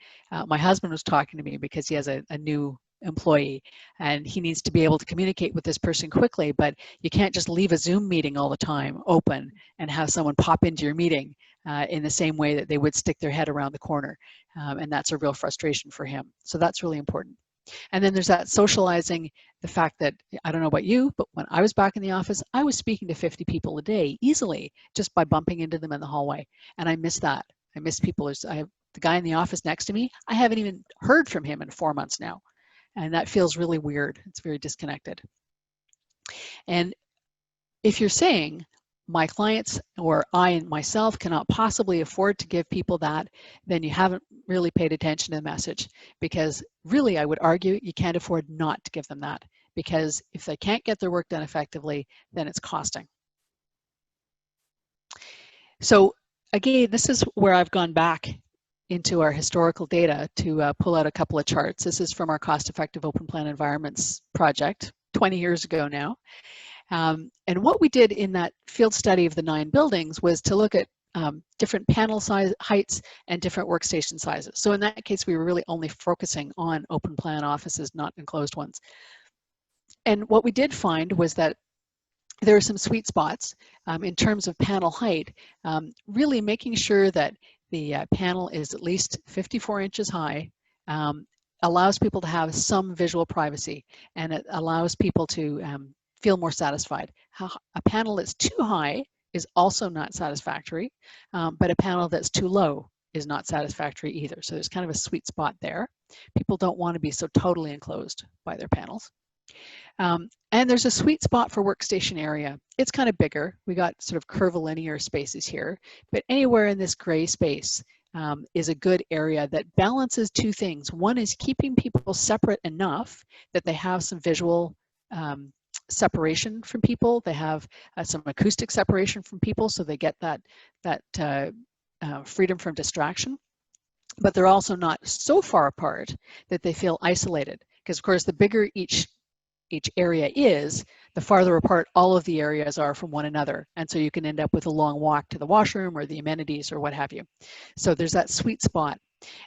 my husband was talking to me because he has a new employee and he needs to be able to communicate with this person quickly, but you can't just leave a Zoom meeting all the time open and have someone pop into your meeting in the same way that they would stick their head around the corner. And that's a real frustration for him. So that's really important. And then there's that socializing, the fact that, I don't know about you, but when I was back in the office, I was speaking to 50 people a day easily just by bumping into them in the hallway. And I miss that. I miss people. I have the guy in the office next to me. I haven't even heard from him in 4 months now. And that feels really weird. It's very disconnected. And if you're saying, my clients or I myself cannot possibly afford to give people that, then you haven't really paid attention to the message. Because really, I would argue you can't afford not to give them that. Because if they can't get their work done effectively, then it's costing. So again, this is where I've gone back into our historical data to pull out a couple of charts. This is from our cost-effective open plan environments project 20 years ago now. And what we did in that field study of the 9 buildings was to look at different panel size heights and different workstation sizes. So in that case, we were really only focusing on open plan offices, not enclosed ones. And what we did find was that there are some sweet spots in terms of panel height, really making sure that the panel is at least 54 inches high, allows people to have some visual privacy, and it allows people to feel more satisfied. A panel that's too high is also not satisfactory, but a panel that's too low is not satisfactory either. So there's kind of a sweet spot there. People don't want to be so totally enclosed by their panels. And there's a sweet spot for workstation area. It's kind of bigger. We got sort of curvilinear spaces here, but anywhere in this gray space is a good area that balances 2 things. One is keeping people separate enough that they have some visual separation from people. They have some acoustic separation from people, so they get that freedom from distraction. But they're also not so far apart that they feel isolated. Because of course, the bigger each area is, the farther apart all of the areas are from one another. And so you can end up with a long walk to the washroom or the amenities or what have you. So there's that sweet spot.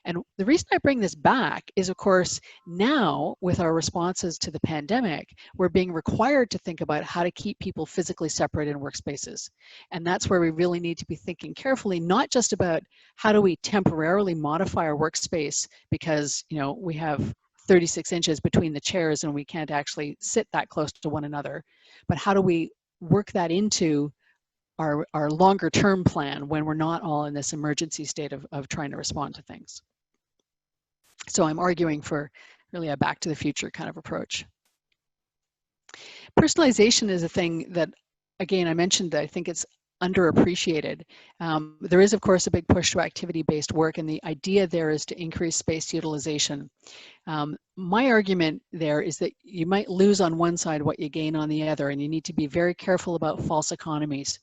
And the reason I bring this back is, of course, now with our responses to the pandemic, we're being required to think about how to keep people physically separate in workspaces. And that's where we really need to be thinking carefully, not just about how do we temporarily modify our workspace because, you know, we have 36 inches between the chairs and we can't actually sit that close to one another, but how do we work that into our longer term plan when we're not all in this emergency state of trying to respond to things. So I'm arguing for really a back to the future kind of approach. Personalization is a thing that, again, I mentioned that I think it's underappreciated. There is, of course, a big push to activity-based work, and the idea there is to increase space utilization. My argument there is that you might lose on one side what you gain on the other, and you need to be very careful about false economies.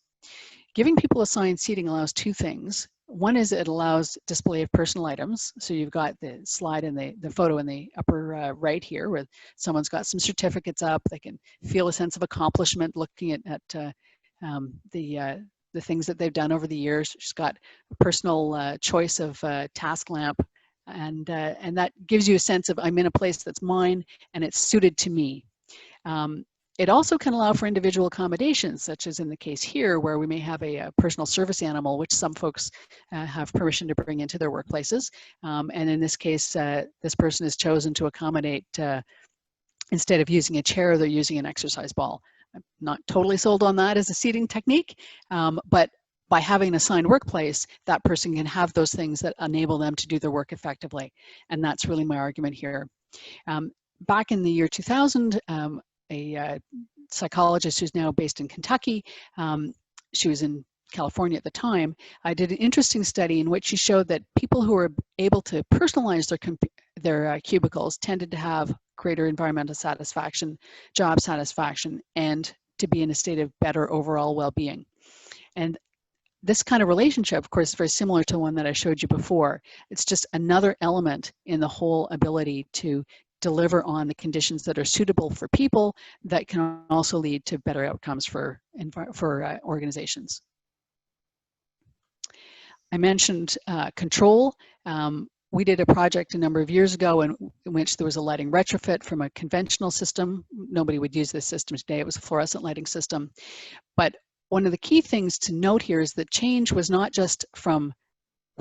Giving people assigned seating allows 2 things. One is it allows display of personal items. So you've got the slide and the photo in the upper right here where someone's got some certificates up. They can feel a sense of accomplishment looking at the things that they've done over the years. She's got a personal choice of task lamp, and that gives you a sense of I'm in a place that's mine and it's suited to me. It also can allow for individual accommodations, such as in the case here, where we may have a personal service animal, which some folks have permission to bring into their workplaces. And in this case, this person has chosen to accommodate, instead of using a chair, they're using an exercise ball. I'm not totally sold on that as a seating technique, but by having an assigned workplace, that person can have those things that enable them to do their work effectively. And that's really my argument here. Back in the year 2000, a psychologist who's now based in Kentucky, she was in California at the time, I did an interesting study in which she showed that people who were able to personalize their cubicles tended to have greater environmental satisfaction, job satisfaction, and to be in a state of better overall well-being. And this kind of relationship, of course, is very similar to one that I showed you before. It's just another element in the whole ability to deliver on the conditions that are suitable for people that can also lead to better outcomes for organizations. I mentioned control. We did a project a number of years ago in which there was a lighting retrofit from a conventional system. Nobody would use this system today. It was a fluorescent lighting system. But one of the key things to note here is that change was not just from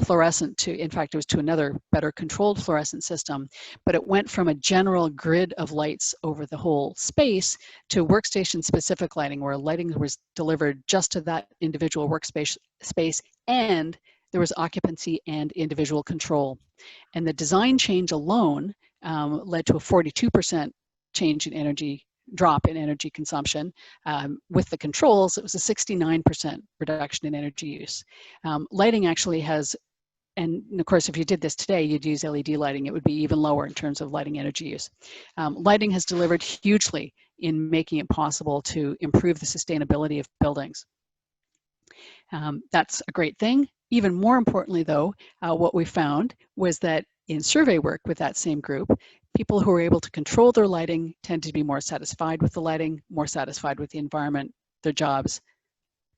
fluorescent to, in fact, it was to another better controlled fluorescent system, but it went from a general grid of lights over the whole space to workstation specific lighting, where lighting was delivered just to that individual workspace and there was occupancy and individual control. And the design change alone led to a 42% change in energy, drop in energy consumption. With the controls, it was a 69% reduction in energy use. Lighting actually has, and of course, if you did this today, you'd use LED lighting, it would be even lower in terms of lighting energy use. Lighting has delivered hugely in making it possible to improve the sustainability of buildings. That's a great thing. Even more importantly, though, what we found was that in survey work with that same group, people who were able to control their lighting tend to be more satisfied with the lighting, more satisfied with the environment, their jobs,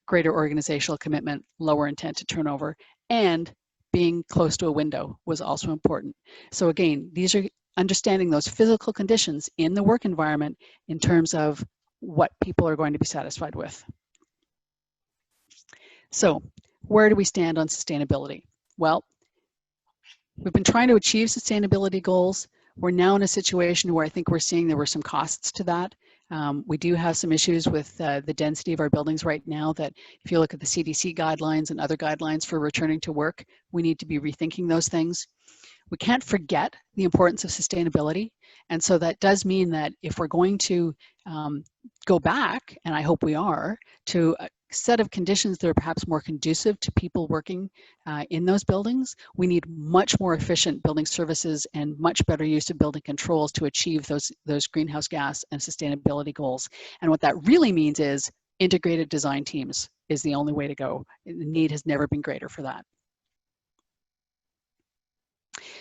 greater organizational commitment, lower intent to turnover, and being close to a window was also important. So again, these are understanding those physical conditions in the work environment in terms of what people are going to be satisfied with. So where do we stand on sustainability? Well, we've been trying to achieve sustainability goals. We're now in a situation where I think we're seeing there were some costs to that. We do have some issues with the density of our buildings right now that if you look at the CDC guidelines and other guidelines for returning to work, we need to be rethinking those things. We can't forget the importance of sustainability. And so that does mean that if we're going to go back, and I hope we are, to a set of conditions that are perhaps more conducive to people working in those buildings, we need much more efficient building services and much better use of building controls to achieve those greenhouse gas and sustainability goals. And what that really means is integrated design teams is the only way to go. The need has never been greater for that.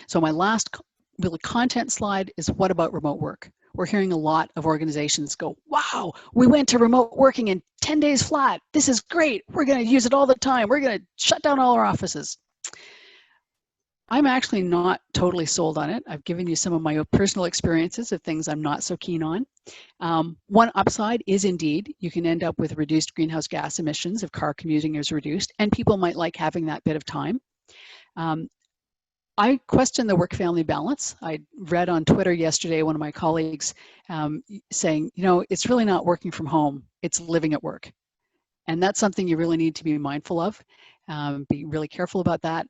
So my last really content slide is what about remote work? We're hearing a lot of organizations go, wow, we went to remote working in 10 days flat. This is great. We're going to use it all the time. We're going to shut down all our offices. I'm actually not totally sold on it. I've given you some of my personal experiences of things I'm not so keen on. One upside is indeed you can end up with reduced greenhouse gas emissions if car commuting is reduced, and people might like having that bit of time. I question the work-family balance. I read on Twitter yesterday one of my colleagues saying, you know, it's really not working from home, it's living at work. And that's something you really need to be mindful of, be really careful about that.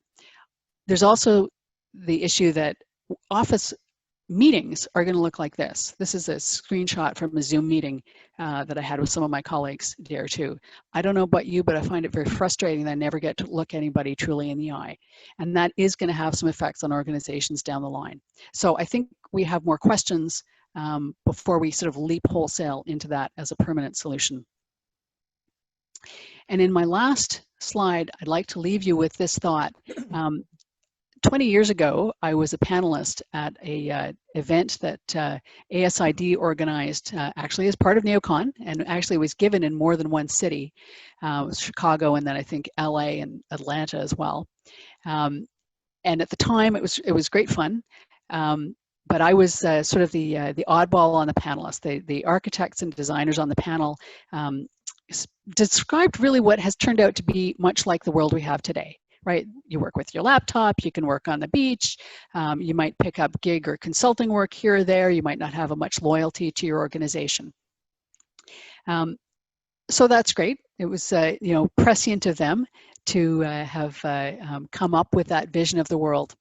There's also the issue that office meetings are going to look like this. This is a screenshot from a Zoom meeting that I had with some of my colleagues there too. I don't know about you, but I find it very frustrating that I never get to look anybody truly in the eye. And that is going to have some effects on organizations down the line. So I think we have more questions before we sort of leap wholesale into that as a permanent solution. And in my last slide, I'd like to leave you with this thought. 20 years ago, I was a panelist at a event that ASID organized actually as part of NeoCon, and actually was given in more than one city. It was Chicago, and then I think LA and Atlanta as well. And at the time, it was great fun. But I was sort of the oddball on the panelists. The architects and designers on the panel described really what has turned out to be much like the world we have today. Right? You work with your laptop, you can work on the beach, you might pick up gig or consulting work here or there, you might not have much loyalty to your organization. So that's great. It was you know, prescient of them to have come up with that vision of the world.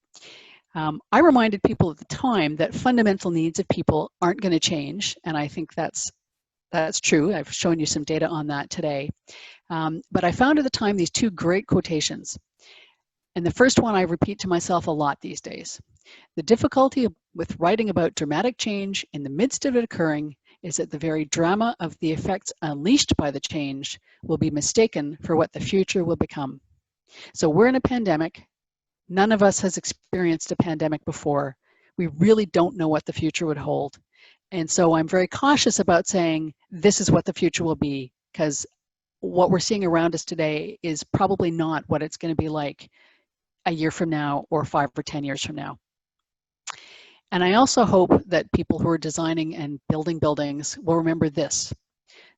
I reminded people at the time that fundamental needs of people aren't going to change, and I think that's that's true. I've shown you some data on that today. But I found at the time these two great quotations. And the first one I repeat to myself a lot these days. The difficulty with writing about dramatic change in the midst of it occurring is that the very drama of the effects unleashed by the change will be mistaken for what the future will become. So we're in a pandemic. None of us has experienced a pandemic before. We really don't know what the future would hold. And so I'm very cautious about saying this is what the future will be, because what we're seeing around us today is probably not what it's going to be like a year from now or 5 or 10 years from now. And I also hope that people who are designing and building buildings will remember this.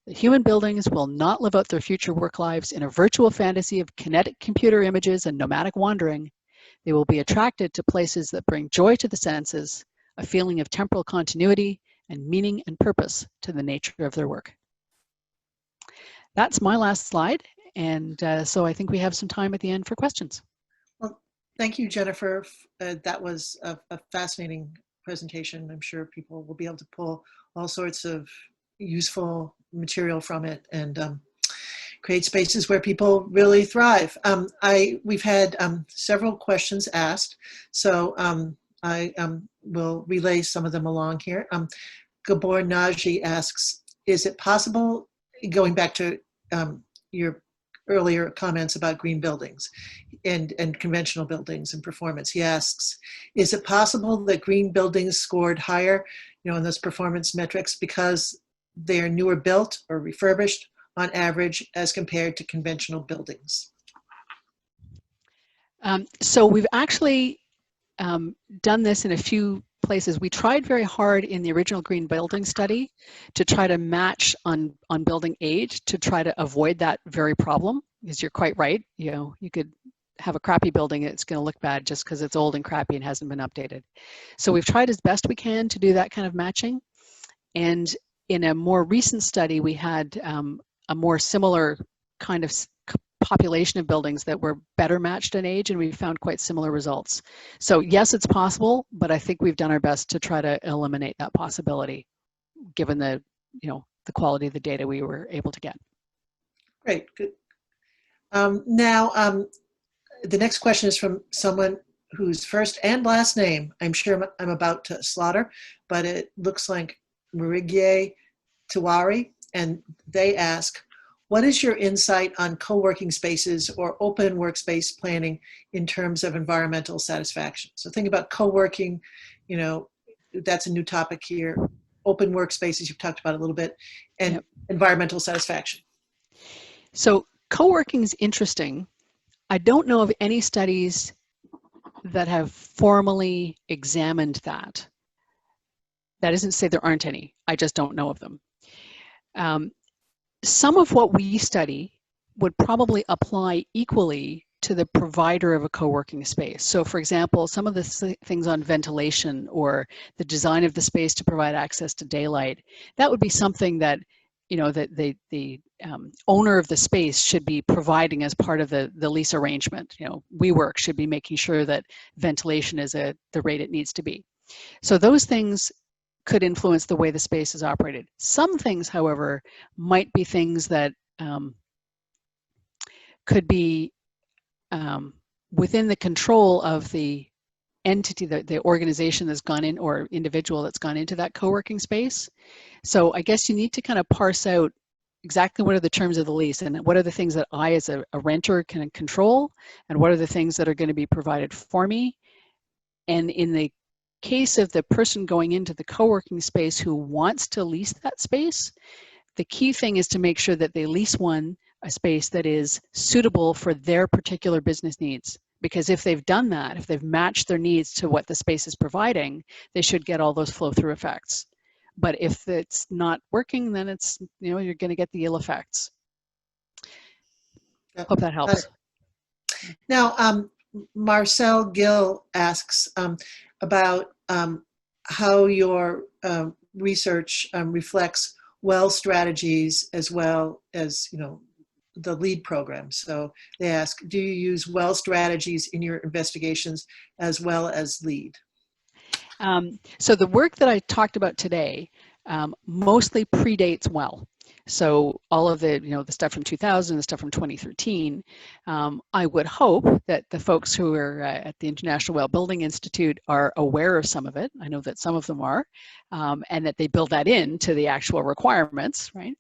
The human buildings will not live out their future work lives in a virtual fantasy of kinetic computer images and nomadic wandering. They will be attracted to places that bring joy to the senses, a feeling of temporal continuity, and meaning and purpose to the nature of their work. That's my last slide, and so I think we have some time at the end for questions. Well, thank you, Jennifer. That was a fascinating presentation. I'm sure people will be able to pull all sorts of useful material from it and create spaces where people really thrive. We've had several questions asked, so I will relay some of them along here. Gabor Naji asks, is it possible, going back to your earlier comments about green buildings and conventional buildings and performance, he asks, is it possible that green buildings scored higher, in those performance metrics because they're newer built or refurbished on average as compared to conventional buildings? So we've actually done this in a few places. We tried very hard in the original green building study to try to match on building age to try to avoid that very problem, because you're quite right. You could have a crappy building, it's going to look bad just because it's old and crappy and hasn't been updated. So we've tried as best we can to do that kind of matching. And in a more recent study, we had a more similar kind of population of buildings that were better matched in age, and we found quite similar results. So yes, it's possible, but I think we've done our best to try to eliminate that possibility, given the quality of the data we were able to get. Great, good. Now, the next question is from someone whose first and last name I'm sure I'm about to slaughter, but it looks like Marigye Tiwari, and they ask, what is your insight on co-working spaces or open workspace planning in terms of environmental satisfaction? So think about co-working, that's a new topic here. Open workspaces, you've talked about a little bit, and yep. Environmental satisfaction. So co-working is interesting. I don't know of any studies that have formally examined that. That isn't to say there aren't any. I just don't know of them. Some of what we study would probably apply equally to the provider of a co-working space. So for example, some of the things on ventilation or the design of the space to provide access to daylight, that would be something that, that the owner of the space should be providing as part of the lease arrangement. WeWork should be making sure that ventilation is the rate it needs to be. So those things could influence the way the space is operated. Some things, however, might be things that could be within the control of the entity, the organization that's gone in, or individual that's gone into that co-working space. So I guess you need to kind of parse out exactly what are the terms of the lease and what are the things that I as a renter can control, and what are the things that are going to be provided for me. And in the case of the person going into the co-working space who wants to lease that space, the key thing is to make sure that they lease a space that is suitable for their particular business needs. Because if they've done that, if they've matched their needs to what the space is providing, they should get all those flow-through effects. But if it's not working, then it's, you're going to get the ill effects. Hope that helps. Now, Marcel Gill asks about how your research reflects well strategies as well as, the LEAD program. So they ask, do you use well strategies in your investigations as well as LEAD? So the work that I talked about today, mostly predates well. So all of the, the stuff from 2000, the stuff from 2013, I would hope that the folks who are at the International Well Building Institute are aware of some of it. I know that some of them are, and that they build that into the actual requirements, right?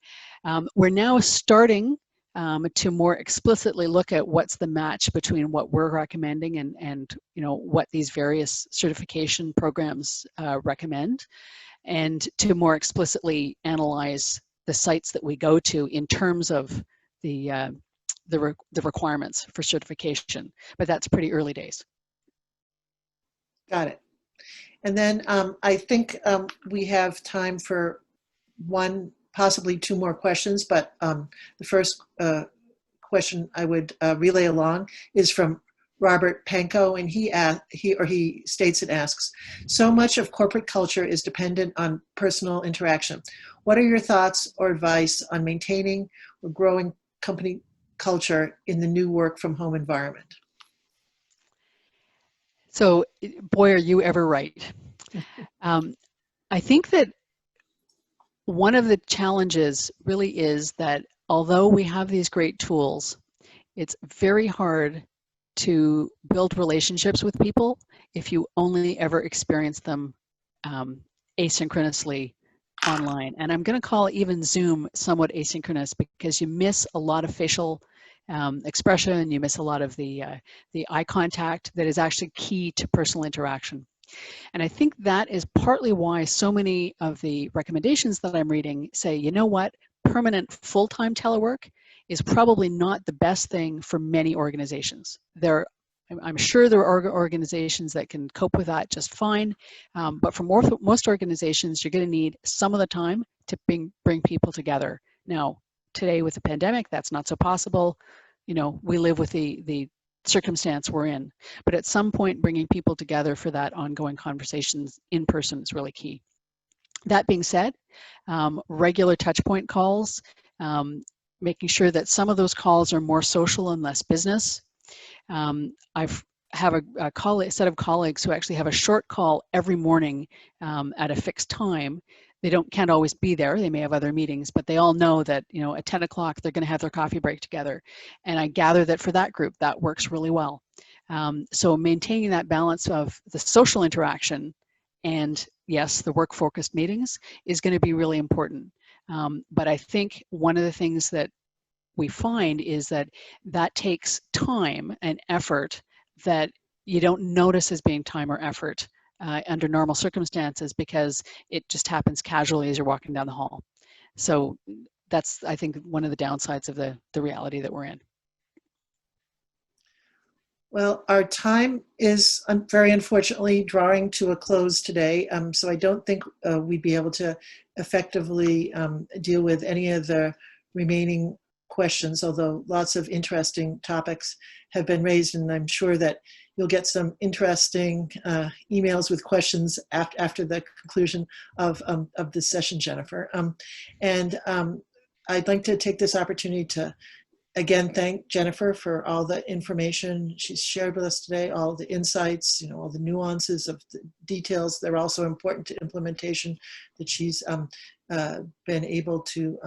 We're now starting to more explicitly look at what's the match between what we're recommending and what these various certification programs recommend, and to more explicitly analyze the sites that we go to in terms of the requirements for certification. But that's pretty early days. Got it. And then I think we have time for one, possibly two more questions, but the first question I would relay along is from Robert Pankow, and he states and asks, so much of corporate culture is dependent on personal interaction. What are your thoughts or advice on maintaining or growing company culture in the new work from home environment? So, boy, are you ever right. I think that one of the challenges really is that although we have these great tools, it's very hard to build relationships with people if you only ever experience them asynchronously online. And I'm going to call even Zoom somewhat asynchronous because you miss a lot of facial expression, you miss a lot of the eye contact that is actually key to personal interaction. And I think that is partly why so many of the recommendations that I'm reading say, you know what, permanent full-time telework is probably not the best thing for many organizations. I'm sure there are organizations that can cope with that just fine, but for most organizations, you're going to need some of the time to bring people together. Now, today with the pandemic, that's not so possible. We live with the circumstance we're in, but at some point bringing people together for that ongoing conversations in person is really key. That being said, regular touch point calls, making sure that some of those calls are more social and less business. I have a set of colleagues who actually have a short call every morning at a fixed time. They can't always be there. They may have other meetings, but they all know that, at 10 o'clock, they're going to have their coffee break together. And I gather that for that group, that works really well. So maintaining that balance of the social interaction and, yes, the work-focused meetings is going to be really important. But I think one of the things that we find is that takes time and effort that you don't notice as being time or effort under normal circumstances because it just happens casually as you're walking down the hall. So that's, I think, one of the downsides of the reality that we're in. Well, our time is very unfortunately drawing to a close today, so I don't think we'd be able to effectively deal with any of the remaining questions, although lots of interesting topics have been raised, and I'm sure that you'll get some interesting emails with questions after the conclusion of this session, Jennifer. I'd like to take this opportunity to again thank Jennifer for all the information she's shared with us today, all the insights, all the nuances of the details. They're also important to implementation that she's been able to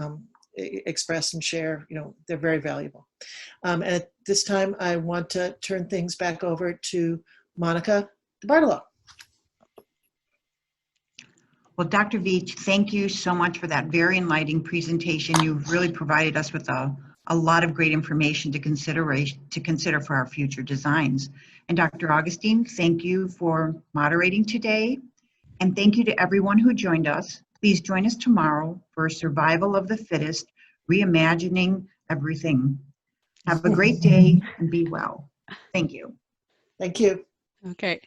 express and share. They're very valuable. At this time, I want to turn things back over to Monica DeBartolo. Well, Dr. Beech, thank you so much for that very enlightening presentation. You've really provided us with a lot of great information to consider for our future designs. And Dr. Augustine, thank you for moderating today. And thank you to everyone who joined us. Please join us tomorrow for Survival of the Fittest, Reimagining Everything. Have a great day and be well. Thank you. Thank you. Okay.